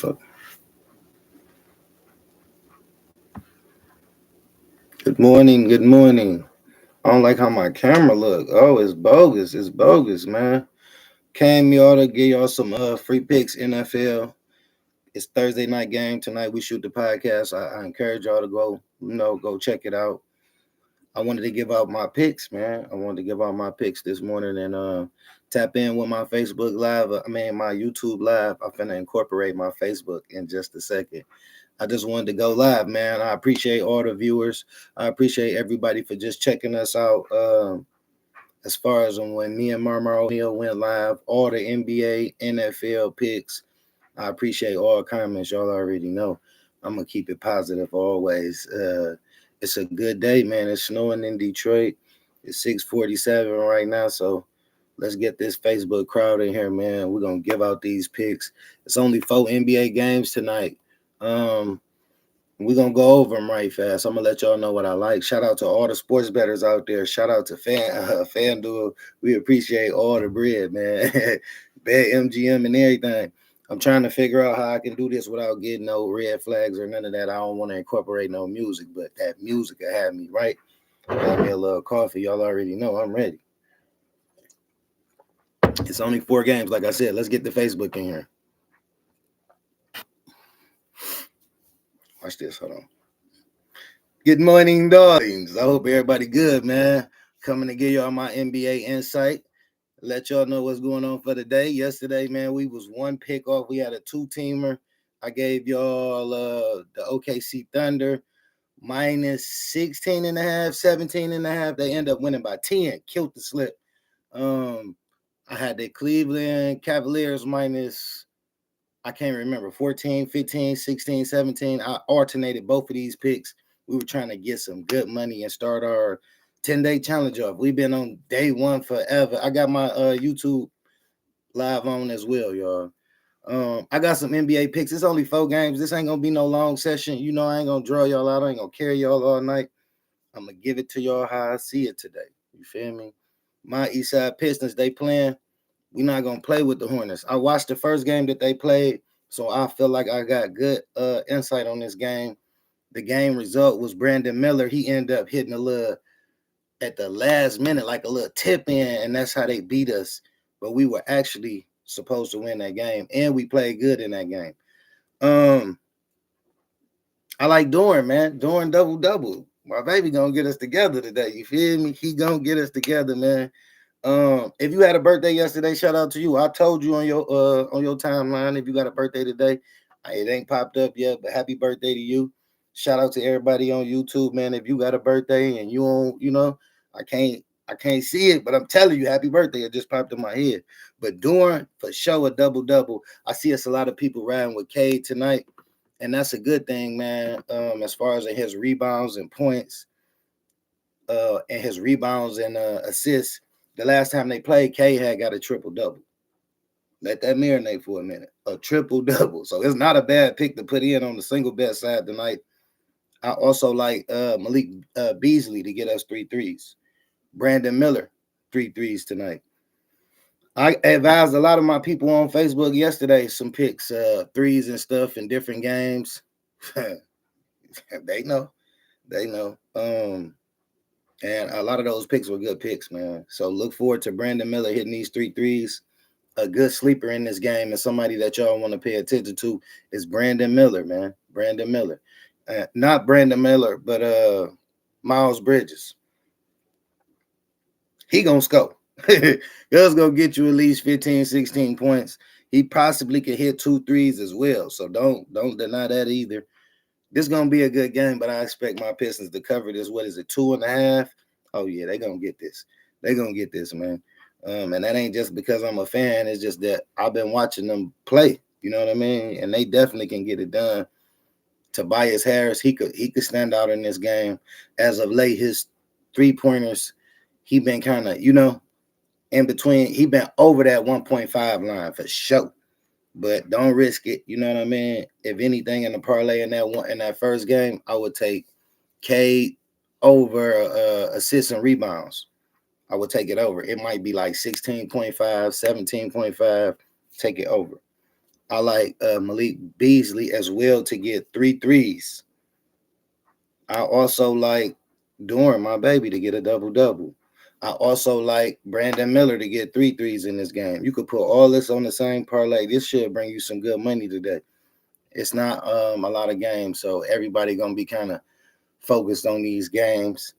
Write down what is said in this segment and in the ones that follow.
Fuck. Good morning. Good morning. I don't like how my camera look. Oh, it's bogus. It's bogus, man. Came y'all to give y'all some free picks NFL. It's Thursday night game tonight. We shoot the podcast. I encourage y'all to go, go check it out. I wanted to give out my picks, man. I wanted to give out my picks this morning and tap in with my Facebook live. My YouTube live. I'm finna incorporate my Facebook in just a second. I just wanted to go live, man. I appreciate all the viewers. I appreciate everybody for just checking us out. As far as when me and Marmar O'Neal went live, all the NBA, NFL picks. I appreciate all comments. Y'all already know. I'm gonna keep it positive always. It's a good day, man. It's snowing in Detroit. It's 6:47 right now, so let's get this Facebook crowd in here, man. We're gonna give out these picks. It's only 4 NBA games tonight. We're gonna go over them right fast. I'm gonna let y'all know what I like. Shout out to all the sports bettors out there. Shout out to FanDuel. We appreciate all the bread, man. Bet MGM and everything. I'm trying to figure out how I can do this without getting no red flags or none of that. I don't want to incorporate no music, but that music will have me right. Got me a little coffee. Y'all already know I'm ready. It's only 4 games, like I said. Let's get the Facebook in here. Watch this. Hold on. Good morning, darlings. I hope everybody good, man. Coming to give y'all my NBA insight. Let y'all know what's going on for the day. Yesterday, man, we was 1 pick off. We had a 2-teamer. I gave y'all the OKC Thunder minus 16.5, 17.5. They end up winning by 10. Killed the slip. I had the Cleveland Cavaliers minus, I can't remember, 14, 15, 16, 17. I alternated both of these picks. We were trying to get some good money and start our 10-day challenge off. We've been on day 1 forever. I got my YouTube live on as well, y'all. I got some NBA picks. It's only 4 games. This ain't going to be no long session. You know I ain't going to draw y'all out. I ain't going to carry y'all all night. I'm going to give it to y'all how I see it today. You feel me? My Eastside Pistons, they playing. We're not going to play with the Hornets. I watched the first game that they played, so I feel like I got good insight on this game. The game result was Brandon Miller. He ended up hitting a little at the last minute, like a little tip in, and that's how they beat us. But we were actually supposed to win that game, and we played good in that game. I like Doran, man. Doran double. My baby gonna get us together today. You feel me? He gonna get us together, man. If you had a birthday yesterday, shout out to you. I told you on your timeline if you got a birthday today. It ain't popped up yet, but happy birthday to you. Shout out to everybody on YouTube, man. If you got a birthday and you on, I can't see it, but I'm telling you, happy birthday. It just popped in my head. But Doran, for sure, a double. I see us a lot of people riding with Cade tonight, and that's a good thing, man. As far as his rebounds and points, and his rebounds and assists. The last time they played, K had got a triple-double. Let that marinate for a minute. A triple-double. So it's not a bad pick to put in on the single bet side tonight. I also like Malik Beasley to get us 3 threes. Brandon Miller, 3 threes tonight. I advised a lot of my people on Facebook yesterday some picks, threes and stuff in different games. They know. And a lot of those picks were good picks, man. So look forward to Brandon Miller hitting these 3 threes. A good sleeper in this game and somebody that y'all want to pay attention to is Brandon Miller, man. Brandon Miller. Not Brandon Miller, but Miles Bridges. He going to score. He's going to get you at least 15, 16 points. He possibly could hit 2 threes as well. So don't deny that either. This is going to be a good game, but I expect my Pistons to cover this. What is it, 2.5? Oh, yeah, they're going to get this. They're going to get this, man. And that ain't just because I'm a fan. It's just that I've been watching them play. You know what I mean? And they definitely can get it done. Tobias Harris, he could stand out in this game. As of late, his 3-pointers, he been kind of, in between. He been over that 1.5 line for sure. But don't risk it. You know what I mean? If anything in the parlay in that first game, I would take Cade over assists and rebounds. I would take it over. It might be like 16.5, 17.5. Take it over. I like Malik Beasley as well to get 3 threes. I also like Dorn, my baby, to get a double double. I also like Brandon Miller to get 3 threes in this game. You could put all this on the same parlay. This should bring you some good money today. It's not a lot of games, so everybody gonna be kind of focused on these games.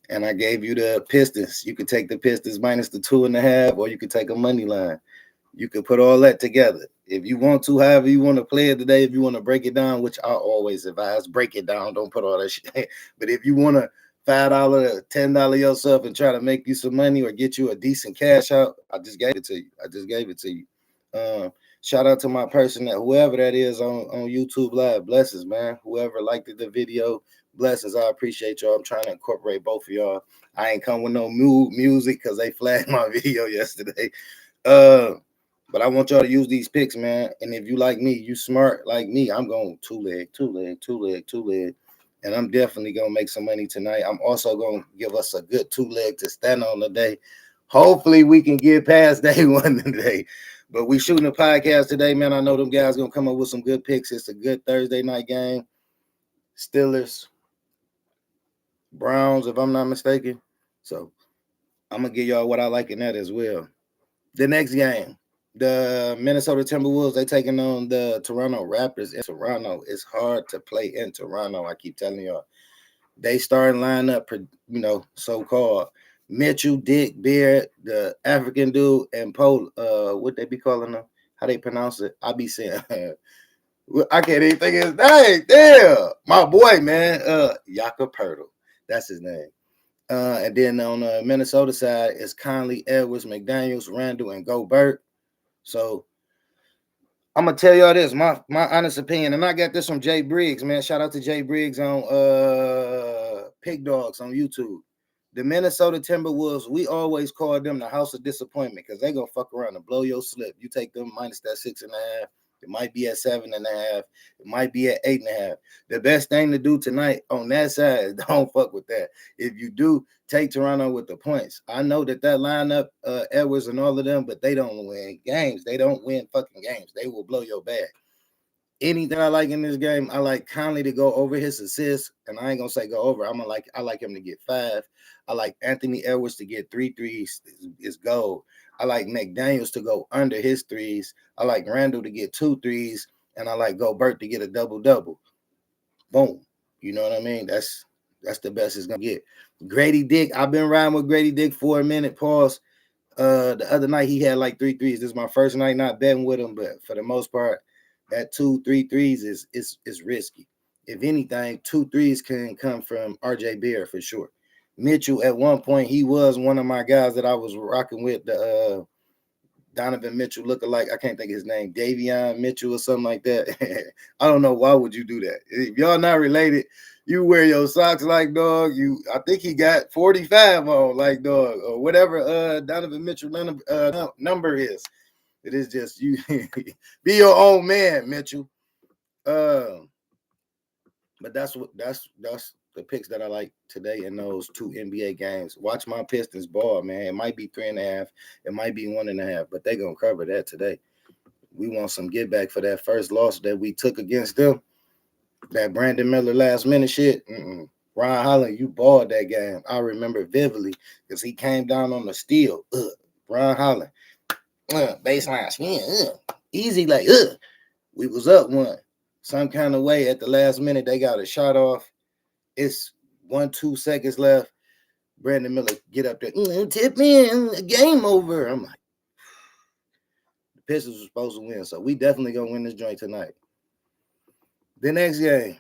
And I gave you the Pistons. You could take the Pistons minus the 2.5, or you could take a money line. You could put all that together. If you want to, however you want to play it today, if you want to break it down, which I always advise, break it down. Don't put all that shit. But if you want to $5, $10 yourself and try to make you some money or get you a decent cash out, I just gave it to you. I just gave it to you. Shout out to my person, that whoever that is on YouTube Live. Blessings, man. Whoever liked the video, blessings. I appreciate y'all. I'm trying to incorporate both of y'all. I ain't come with no music because they flagged my video yesterday. But I want y'all to use these picks, man. And if you like me, you smart like me, I'm going two leg. And I'm definitely going to make some money tonight. I'm also going to give us a good 2 leg to stand on today. Hopefully we can get past day one today. But we shooting a podcast today, man. I know them guys going to come up with some good picks. It's a good Thursday night game. Steelers, Browns, if I'm not mistaken. So I'm going to give y'all what I like in that as well. The next game. The Minnesota Timberwolves, they taking on the Toronto Raptors in Toronto. It's hard to play in Toronto. I keep telling y'all. They starting lineup, so-called Mitchell, Dick, Beard, the African dude, and Paul. What they be calling them? How they pronounce it? I be saying, I can't even think of his name. Damn, my boy, man. Jakob Pertl. That's his name. And then on the Minnesota side, it's Conley, Edwards, McDaniels, Randall, and Gobert. So I'm gonna tell y'all this, my honest opinion, and I got this from Jay Briggs, man. Shout out to Jay Briggs on Pig Dogs on YouTube. The Minnesota Timberwolves, we always call them the house of disappointment because they gonna fuck around and blow your slip. You take them minus that 6.5. It might be at 7.5. It might be at 8.5. The best thing to do tonight on that side is don't fuck with that. If you do, take Toronto with the points. I know that lineup, Edwards and all of them, but they don't win games. They don't win fucking games. They will blow your bag. Anything I like in this game, I like Conley to go over his assists, and I ain't gonna say go over. I like him to get 5. I like Anthony Edwards to get 3 threes is gold. I like McDaniels to go under his threes. I like Randall to get 2 threes, and I like Gobert to get a double-double. Boom. You know what I mean? That's the best it's gonna get. Grady Dick, I've been riding with Grady Dick for a minute. Pause. The other night he had like 3 threes. This is my first night not betting with him, but for the most part, that 2-3 threes is risky. If anything, 2 threes can come from RJ Beard for sure. Mitchell, at one point, he was one of my guys that I was rocking with, the Donovan Mitchell lookalike. I can't think of his name, Davion Mitchell or something like that. I don't know. Why would you do that? If y'all not related, you wear your socks like dog. I think he got 45 on like dog or whatever Donovan Mitchell number is. It is just you be your own man, Mitchell. But that's the picks that I like today in those 2 NBA games. Watch my Pistons ball, man. It might be 3.5, it might be 1.5, but they gonna cover that today. We want some get back for that first loss that we took against them. That Brandon Miller last minute shit. Ron Holland, you balled that game. I remember vividly because he came down on the steal. Ron Holland. Baseline spin. Easy like we was up 1. Some kind of way at the last minute they got a shot off. It's 1-2 seconds left. Brandon Miller get up there, tip in, game over. I'm like, the Pistons were supposed to win, so we definitely gonna win this joint tonight. The next game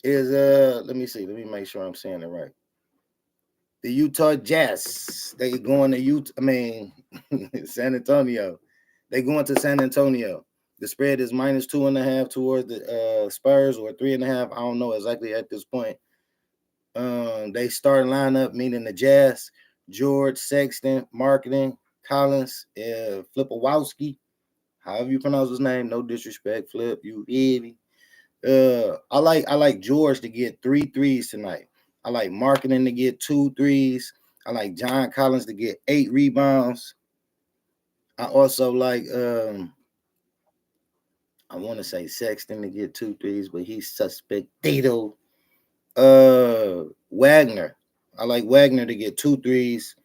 is let me see. Let me make sure I'm saying it right. The Utah Jazz. They going to San Antonio. They going to San Antonio. The spread is minus 2.5 towards the Spurs or 3.5. I don't know exactly at this point. They start lineup, meaning the Jazz, George, Sexton, Marketing, Collins, Flipowski, however you pronounce his name. No disrespect, Flip, you idiot. I like George to get 3 threes tonight. I like Marketing to get 2 threes. I like John Collins to get 8 rebounds. I also like I want to say Sexton to get 2 threes, but he's suspectito. Wagner. I like Wagner to get 2 threes.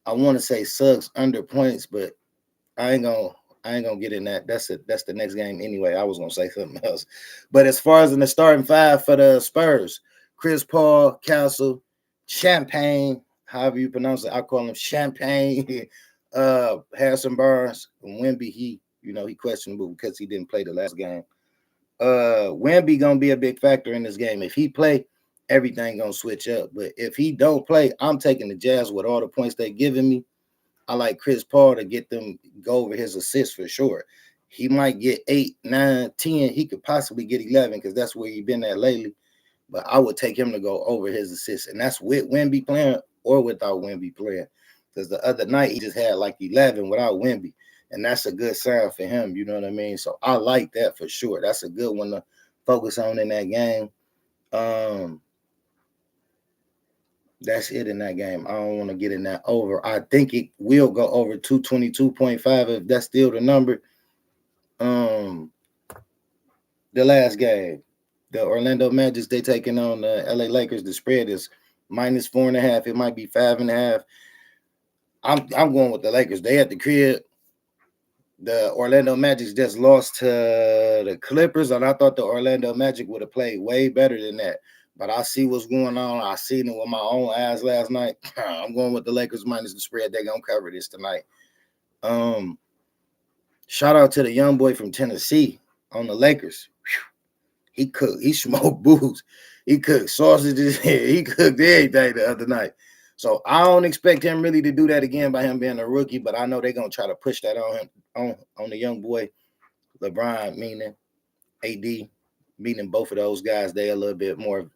I want to say Suggs under points, but I ain't gonna I ain't gonna get in that. That's the next game anyway. I was gonna say something else. But as far as in the starting five for the Spurs, Chris Paul, Castle, Champagne, however you pronounce it, I call him Champagne, Harrison Barnes, and Wemby, he questionable because he didn't play the last game. Wemby gonna be a big factor in this game. If he play, everything gonna switch up. But if he don't play, I'm taking the Jazz with all the points they giving me. I like Chris Paul to get them go over his assists for sure. He might get 8, 9, 10. He could possibly get 11 because that's where he's been at lately. But I would take him to go over his assists. And that's with Wemby playing or without Wemby playing. Because the other night he just had like 11 without Wemby. And that's a good sign for him. You know what I mean? So I like that for sure. That's a good one to focus on in that game. That's it in that game. I don't want to get in that over. I think it will go over 222.5 if that's still the number. The last game, the Orlando Magic, they taking on the LA Lakers. The spread is -4.5. It might be 5.5. I'm going with the Lakers. They at the crib. The Orlando Magic just lost to the Clippers, and I thought the Orlando Magic would have played way better than that. But I see what's going on. I seen it with my own eyes last night. I'm going with the Lakers minus the spread. They're gonna cover this tonight. Shout out to the young boy from Tennessee on the Lakers. He cooked. He smoked booze. He cooked sausages. He cooked everything the other night. So I don't expect him really to do that again by him being a rookie. But I know they're gonna try to push that on him, on the young boy. LeBron, meaning AD, meaning both of those guys. They a little bit more,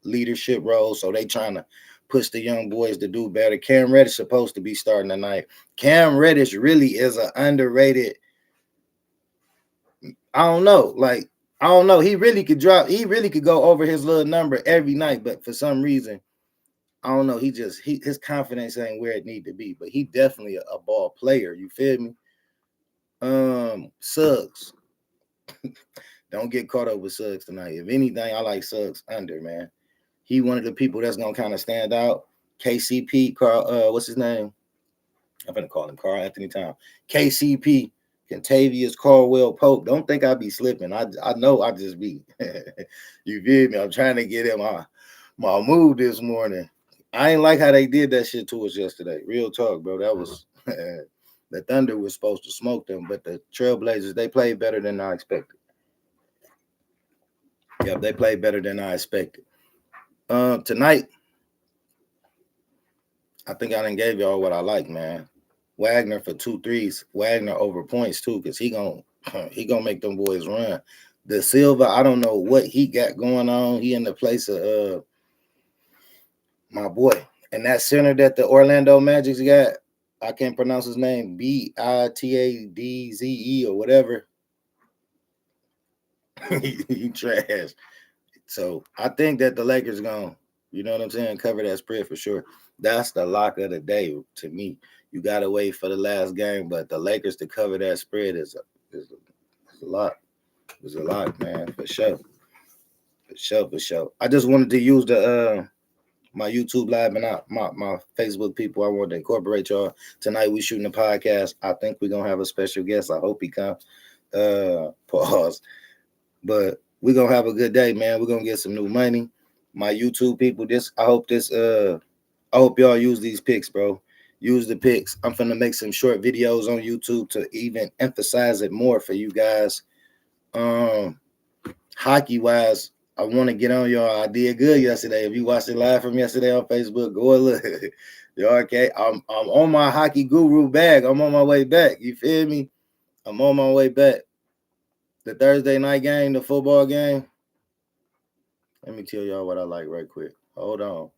leadership roles. So they trying to push the young boys to do better. Cam Reddish supposed to be starting tonight. Cam Reddish really is an underrated. I don't know. I don't know. He really could go over his little number every night, but for some reason, I don't know. His confidence ain't where it need to be. But he definitely a ball player. You feel me? Suggs. Don't get caught up with Suggs tonight. If anything, I like Suggs under, man. He one of the people that's gonna kind of stand out. KCP, Carl, what's his name? I'm gonna call him Carl Anthony Town. KCP, Contavious Caldwell Pope. Don't think I be slipping. I know I just be. You feel me? I'm trying to get in my mood this morning. I ain't like how they did that shit to us yesterday. Real talk, bro. That was the Thunder was supposed to smoke them, but the Trailblazers, they played better than I expected. Yeah, they played better than I expected. Tonight, I think I done gave y'all what I like, man. Wagner for 2 threes. Wagner over points too, because he gonna make them boys run. The Silva, I don't know what he got going on. He in the place of my boy. And that center that the Orlando Magic's got, I can't pronounce his name, Bitadze or whatever. He trash. So I think that the Lakers gonna, you know what I'm saying, cover that spread for sure. That's the lock of the day to me. You gotta wait for the last game, but the Lakers to cover that spread is a lot. It's a lot, man, for sure. For sure. I just wanted to use the my YouTube live and my Facebook people. I wanted to incorporate y'all. Tonight we shooting a podcast. I think we're gonna have a special guest. I hope he comes. Pause. But we're gonna have a good day, man. We're gonna get some new money. My YouTube people, I hope y'all use these picks, bro. Use the picks. I'm finna make some short videos on YouTube to even emphasize it more for you guys. Hockey wise, I want to get on y'all. I did good yesterday. If you watched it live from yesterday on Facebook, go and look. You okay? I'm on my hockey guru bag. I'm on my way back. You feel me? I'm on my way back. The Thursday night game, the football game. Let me tell y'all what I like right quick. Hold on.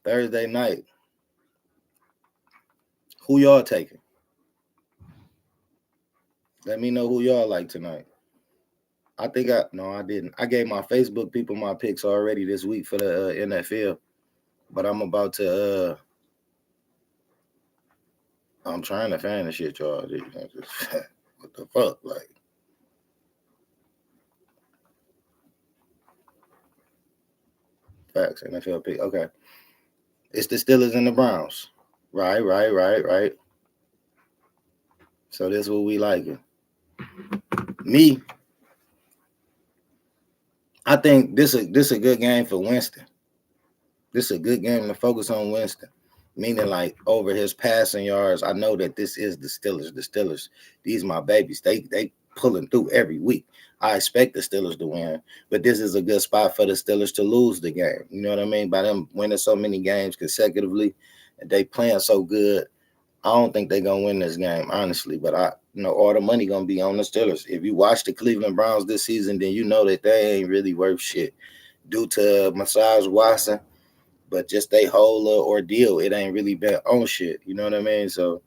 Thursday night. Who y'all taking? Let me know who y'all like tonight. I didn't. I gave my Facebook people my picks already this week for the NFL. But I'm about to I'm trying to find the shit, y'all. What the fuck? Like, facts. NFL pick. Okay. It's the Steelers and the Browns. Right. So this is what we like. Me, I think this a good game for Winston. This is a good game to focus on Winston. Meaning, like, over his passing yards, I know that this is the Steelers. The Steelers, these my babies. They pulling through every week. I expect the Steelers to win, but this is a good spot for the Steelers to lose the game. You know what I mean? By them winning so many games consecutively, and they playing so good, I don't think they're gonna win this game, honestly. But all the money gonna be on the Steelers. If you watch the Cleveland Browns this season, then you know that they ain't really worth shit due to Massage Watson. But just they whole little ordeal, it ain't really been on shit. You know what I mean? So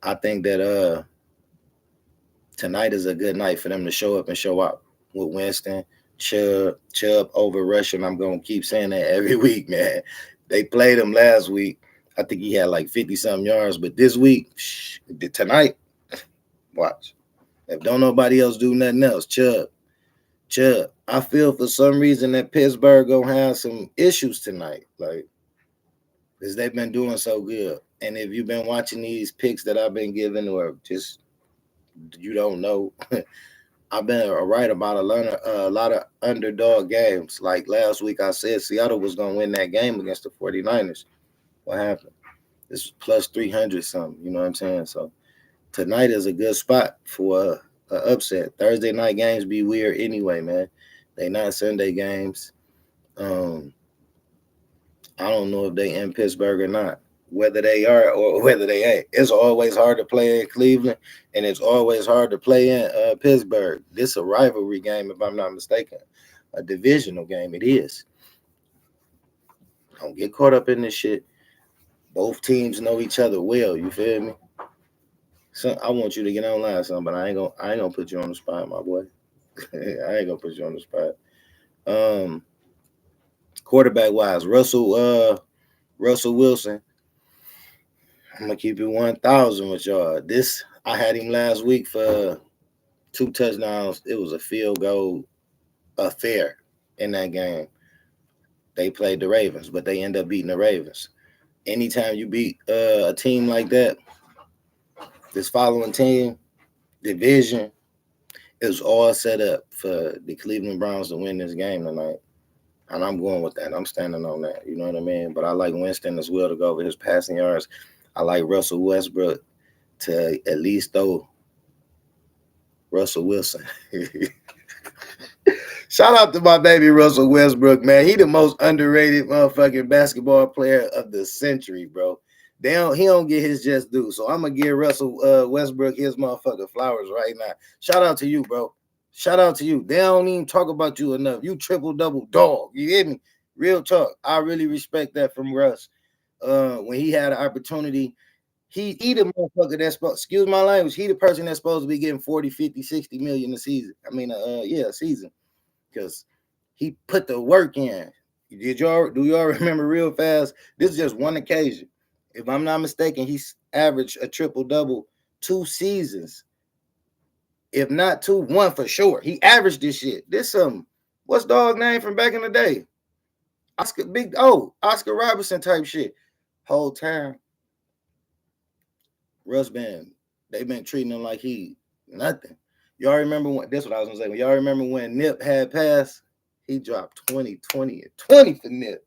I think that tonight is a good night for them to show up and show out with Winston. Chubb over Russian. I'm gonna keep saying that every week, man. They played him last week. I think he had like 50-something yards, but this week, tonight, watch. If don't nobody else do nothing else, Chubb. I feel for some reason that Pittsburgh gonna have some issues tonight, like, because they've been doing so good. And if you've been watching these picks that I've been giving, or just you don't know, I've been right about a lot of underdog games. Like last week, I said Seattle was gonna win that game against the 49ers. What happened? This was plus 300 something. You know what I'm saying? So tonight is a good spot for an upset. Thursday night games be weird anyway, man. They not Sunday games. I don't know if they in Pittsburgh or not, whether they are or whether they ain't. It's always hard to play in Cleveland, and it's always hard to play in Pittsburgh. This is a rivalry game, if I'm not mistaken. A divisional game, it is. Don't get caught up in this shit. Both teams know each other well, you feel me? So I want you to get online, son, but I ain't gonna put you on the spot, my boy. I ain't gonna put you on the spot. Quarterback wise, Russell Wilson. I'm gonna keep it 1,000 with y'all. I had him last week for 2 touchdowns. It was a field goal affair in that game. They played the Ravens, but they end up beating the Ravens. Anytime you beat a team like that, this following team, division, it was all set up for the Cleveland Browns to win this game tonight. And I'm going with that. I'm standing on that. You know what I mean? But I like Winston as well to go over his passing yards. I like Russell Westbrook to at least throw Russell Wilson. Shout out to my baby Russell Westbrook, man. He the most underrated motherfucking basketball player of the century, bro. He don't get his just due. So I'm going to give Russell Westbrook his motherfucking flowers right now. Shout out to you, bro. Shout out to you. They don't even talk about you enough. You triple-double dog. You hear me? Real talk. I really respect that from Russ. When he had an opportunity, he the motherfucker that's supposed, excuse my language, he the person that's supposed to be getting 40, 50, 60 million a season. I mean, a season. Because he put the work in. Do y'all remember real fast? This is just one occasion. If I'm not mistaken, he's averaged a triple-double 2 seasons. If not 2, 1 for sure. He averaged this shit. This what's dog name from back in the day? Oscar Robertson type shit. Whole time, Russ they've been treating him like he nothing. Y'all remember when, that's what I was gonna say. When y'all remember when Nip had passed, he dropped 20 for Nip.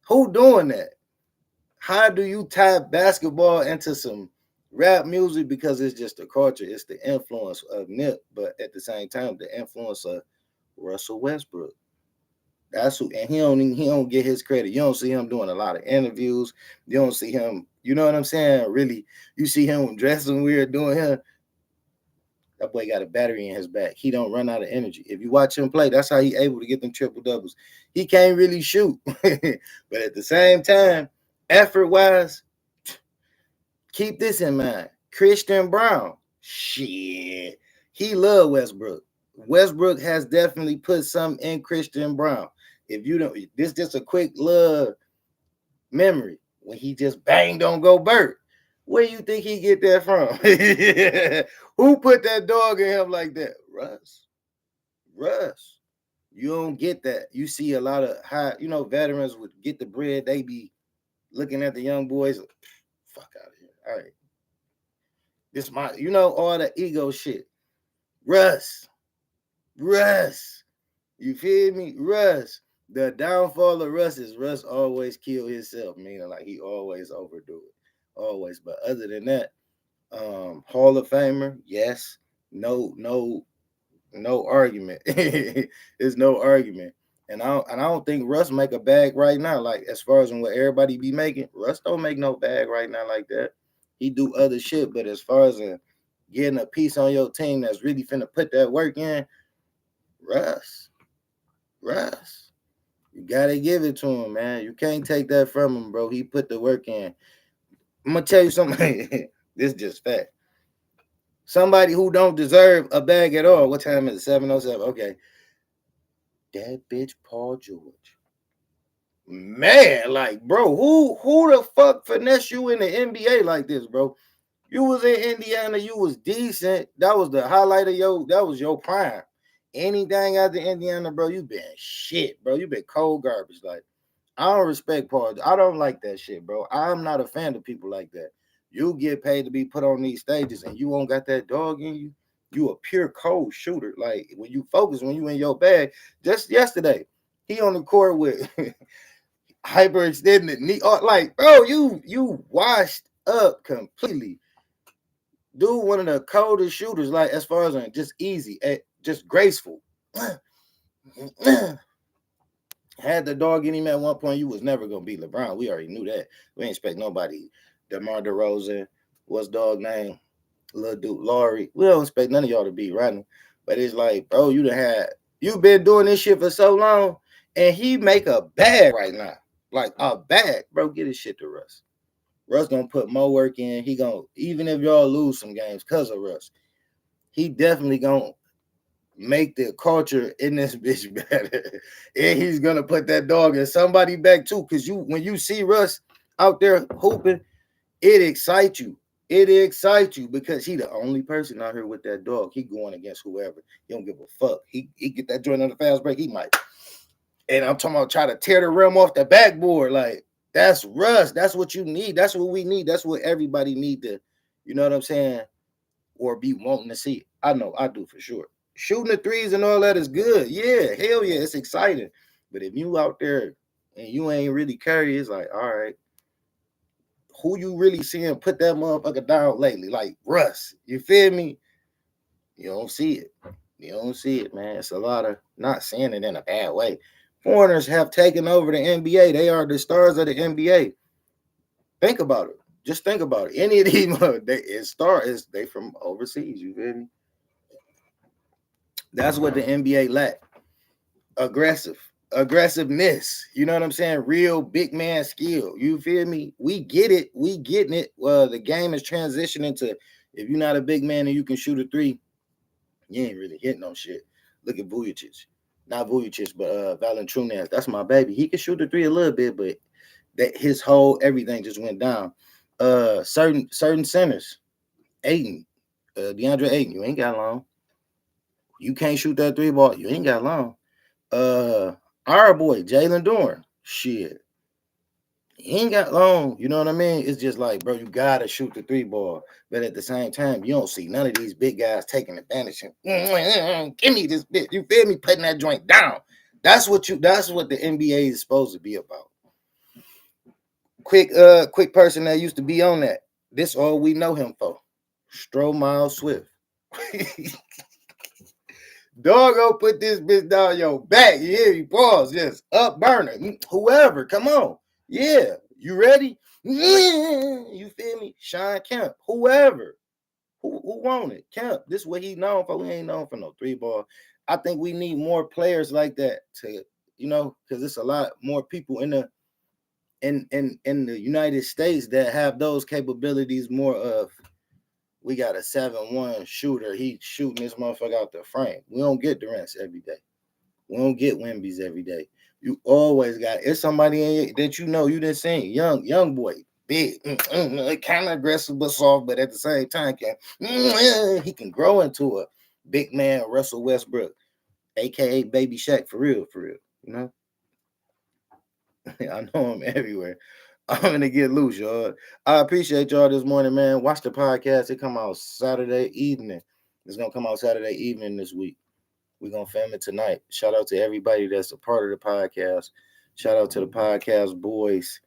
Who doing that? How do you tie basketball into some rap music? Because it's just the culture, it's the influence of Nip, but at the same time, the influence of Russell Westbrook. That's who, and he don't get his credit. You don't see him doing a lot of interviews. You don't see him, you know what I'm saying? Really, you see him dressing weird, doing him. That boy got a battery in his back. He don't run out of energy. If you watch him play, that's how he able to get them triple doubles. He can't really shoot, but at the same time, effort wise, keep this in mind. Christian Brown, shit, he love Westbrook. Westbrook has definitely put something in Christian Brown. If you don't, this just a quick little memory when he just banged on Gobert. Where you think he get that from? Who put that dog in him like that? Russ. You don't get that. You see a lot of high, veterans would get the bread. They be looking at the young boys, like, fuck out of here. All right. This my, all the ego shit. Russ. Russ. You feel me? Russ. The downfall of Russ is Russ always kill himself, meaning like he always overdo it. Always. But other than that, Hall of Famer, yes. No argument. There's no argument. And I don't think Russ make a bag right now. Like as far as what everybody be making, Russ don't make no bag right now like that. He do other shit, but as far as getting a piece on your team that's really finna put that work in, Russ, Russ, you gotta give it to him, man. You can't take that from him, bro. He put the work in. I'm gonna tell you something. This is just fact. Somebody who don't deserve a bag at all. What time is it? 7:07. Okay. That bitch Paul George. Man, like, bro, who the fuck finesse you in the NBA like this, bro? You was in Indiana, you was decent. That was the highlight of that was your prime. Anything after Indiana, bro, you been shit, bro. You been cold garbage. Like, I don't respect Paul. I don't like that shit, bro. I'm not a fan of people like that. You get paid to be put on these stages and you won't got that dog in you. You a pure cold shooter. Like when you focus, when you in your bag. Just yesterday, he on the court with hyperextended knee. Like, bro, you washed up completely. Dude, one of the coldest shooters, like as far as just easy, just graceful. Had the dog in him at one point, you was never gonna beat LeBron. We already knew that. We ain't expect nobody. DeMar DeRozan, what's dog name? Little dude, Laurie. We don't expect none of y'all to beat Rodney. But it's like, bro, you've been doing this shit for so long, and he make a bag right now. Like a bag. Bro, get his shit to Russ. Russ gonna put more work in. He gonna, even if y'all lose some games because of Russ, he definitely gonna make the culture in this bitch better. And he's gonna put that dog in somebody back too. Cause when you see Russ out there hooping, it excites you. It excites you because he the only person out here with that dog. He going against whoever. He don't give a fuck. He get that joint on the fast break. He might. And I'm talking about try to tear the rim off the backboard. Like, that's Russ. That's what you need. That's what we need. That's what everybody need to, you know what I'm saying? Or be wanting to see. I know I do for sure. Shooting the threes and all that is good. Yeah, hell yeah, it's exciting. But if you out there and you ain't really carry, it's like, all right, who you really seeing put that motherfucker down lately? Like Russ, you feel me? You don't see it. You don't see it, man. It's a lot of, not saying it in a bad way. Foreigners have taken over the NBA. They are the stars of the NBA. Think about it. Just think about it. Any of these they from overseas. You feel me? That's what the NBA lack. Aggressiveness. You know what I'm saying? Real big man skill. You feel me? We get it. We getting it. The game is transitioning to, if you're not a big man and you can shoot a three, you ain't really hitting no shit. Look at Vujicic. Not Vujicic, but Valanciunas. That's my baby. He can shoot the three a little bit, but that his whole everything just went down. Certain centers. Ayton. DeAndre Ayton, you ain't got long. You can't shoot that three ball, you ain't got long. Our boy, Jalen Dorn, shit. He ain't got long. You know what I mean? It's just like, bro, you gotta shoot the three ball. But at the same time, you don't see none of these big guys taking advantage and give me this bit. You feel me? Putting that joint down. That's what the NBA is supposed to be about. Quick person that used to be on that. This all we know him for. Miles Swift. Doggo put this bitch down your back. You hear me? Pause. Yes. Up burner. Whoever. Come on. Yeah. You ready? You feel me? Sean Kemp. Whoever. Who want it? Kemp. This is what he known for. We ain't known for no three ball. I think we need more players like that to, because it's a lot more people in the United States that have those capabilities more of. We got a 7-1 shooter. He shooting this motherfucker out the frame. We don't get Durant's every day. We don't get Wemby's every day. You always got, it's somebody that you didn't see. Young boy, big, kind of aggressive but soft, but at the same time he can grow into a big man, Russell Westbrook. aka Baby Shaq, for real, you know. I know I'm everywhere. I'm gonna get loose, y'all. I appreciate y'all this morning, man. Watch the podcast. It come out Saturday evening. It's gonna come out Saturday evening this week. We're gonna film it tonight. Shout out to everybody that's a part of the podcast. Shout out to the podcast boys.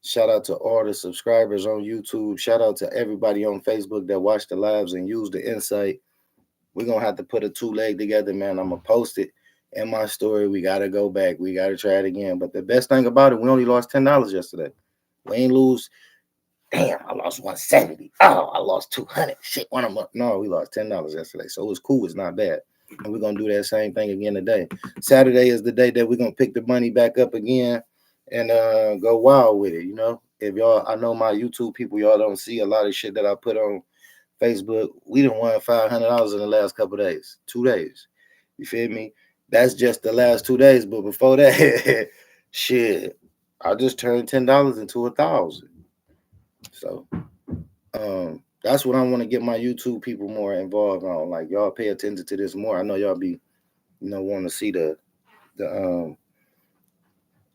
Shout out to all the subscribers on YouTube. Shout out to everybody on Facebook that watched the lives and used the insight. We're gonna have to put a 2-leg together, man. I'm gonna post it in my story. We gotta go back. We gotta try it again. But the best thing about it, we only lost $10 yesterday. We ain't lose. Damn, I lost 170. Oh, I lost 200. Shit, one of them. No, we lost $10 yesterday. So it was cool. It's not bad. And we're gonna do that same thing again today. Saturday is the day that we're gonna pick the money back up again and go wild with it. You know, if y'all, I know my YouTube people, y'all don't see a lot of shit that I put on Facebook. We done won $500 in the last couple of days, 2 days. You feel me? That's just the last 2 days. But before that, shit, I just turned $10 into 1,000. So that's what I want to get my YouTube people more involved on. Like, y'all pay attention to this more. I know y'all be, want to see the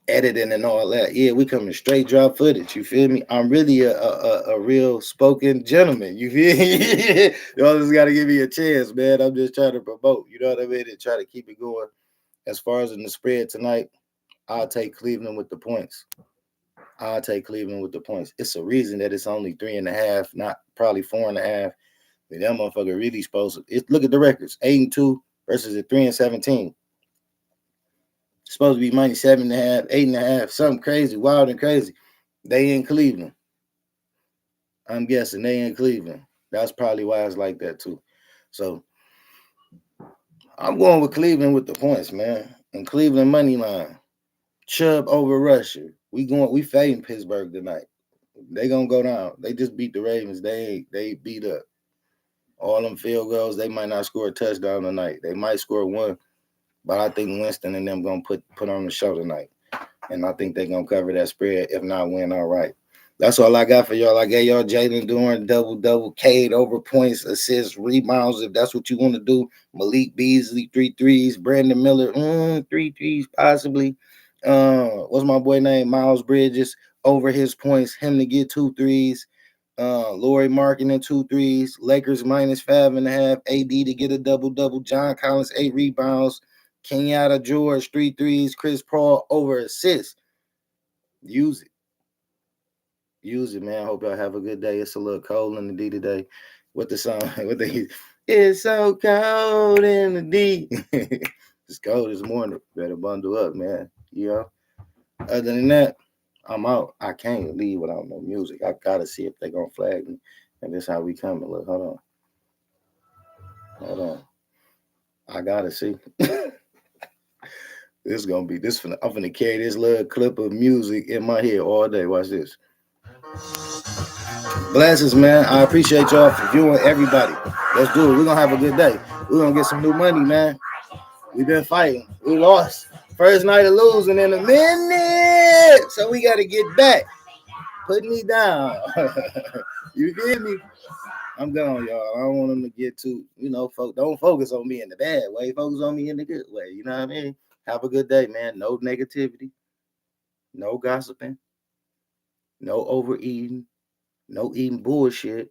editing and all that. Yeah, we coming straight drop footage. You feel me? I'm really a real spoken gentleman. You feel me? Y'all just got to give me a chance, man. I'm just trying to promote. You know what I mean? And try to keep it going. As far as in the spread tonight, I'll take Cleveland with the points. It's a reason that it's only 3.5, not probably 4.5. That motherfucker really supposed to. Look at the records: 8-2 versus a 3-17. It's supposed to be money 7.5, 8.5, something crazy, wild and crazy. They in Cleveland. I'm guessing they in Cleveland. That's probably why it's like that too. So I'm going with Cleveland with the points, man. And Cleveland money line. Chubb over Russia. We fading Pittsburgh tonight. They gonna go down. They just beat the Ravens. They beat up. All them field goals, they might not score a touchdown tonight. They might score one, but I think Winston and them gonna put on the show tonight. And I think they're gonna cover that spread, if not win all right. That's all I got for y'all. I gave y'all Jalen Dorn double, Cade over points, assists, rebounds, if that's what you want to do. Malik Beasley, 3 threes. Brandon Miller, 3 threes possibly. What's my boy name? Miles Bridges over his points, him to get 2 threes. Laurie Markkinen 2 threes. Lakers minus 5.5. AD to get a double. John Collins 8 rebounds. Kenyatta George 3 threes. Chris Paul over assists. Use it, man. I hope y'all have a good day. It's a little cold in the D today. What the song? It's so cold in the D. It's cold this morning. Better bundle up, man. You know. Other than that, I'm out. I can't leave without no music. I gotta see if they're gonna flag me. And this how we coming. Look, hold on. I gotta see. This is gonna be this. I'm gonna carry this little clip of music in my head all day. Watch this. Blessings, man. I appreciate y'all for viewing, everybody. Let's do it. We're gonna have a good day. We're gonna get some new money, man. We've been fighting. We lost. First night of losing in a minute. So we gotta get back. Put me down. You feel me? I'm gone, y'all. I don't want them to get too, don't focus on me in the bad way. Focus on me in the good way. You know what I mean? Have a good day, man. No negativity. No gossiping. No overeating. No eating bullshit.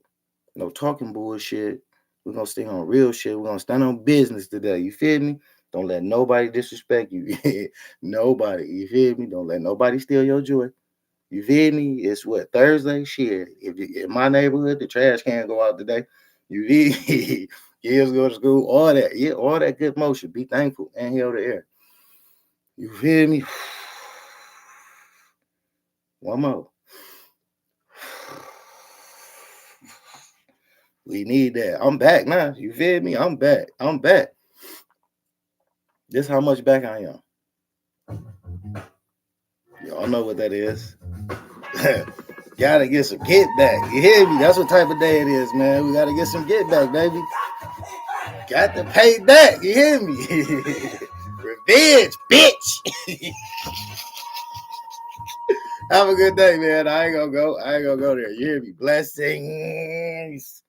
No talking bullshit. We're going to stay on real shit. We're going to stand on business today. You feel me? Don't let nobody disrespect you. Nobody. You feel me? Don't let nobody steal your joy. You feel me? It's what, Thursday? Shit. If in my neighborhood, the trash can go out today. You feel me? Kids go to school. All that. Yeah, all that good motion. Be thankful. Inhale the air. You feel me? One more. We need that. I'm back now. You feel me? I'm back. This how much back I am. Y'all know what that is. Gotta get some get back. You hear me? That's what type of day it is, man. We gotta get some get back, baby. Got to pay back. You hear me? Revenge, bitch. Have a good day, man. I ain't gonna go there. You hear me? Blessings.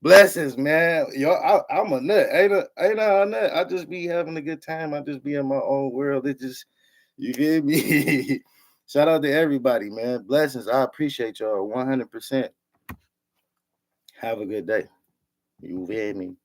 Blessings, man. Yo, I'm a nut. Ain't I a nut? I just be having a good time. I just be in my own world. It just, you feel me? Shout out to everybody, man. Blessings. I appreciate y'all 100%. Have a good day. You feel me?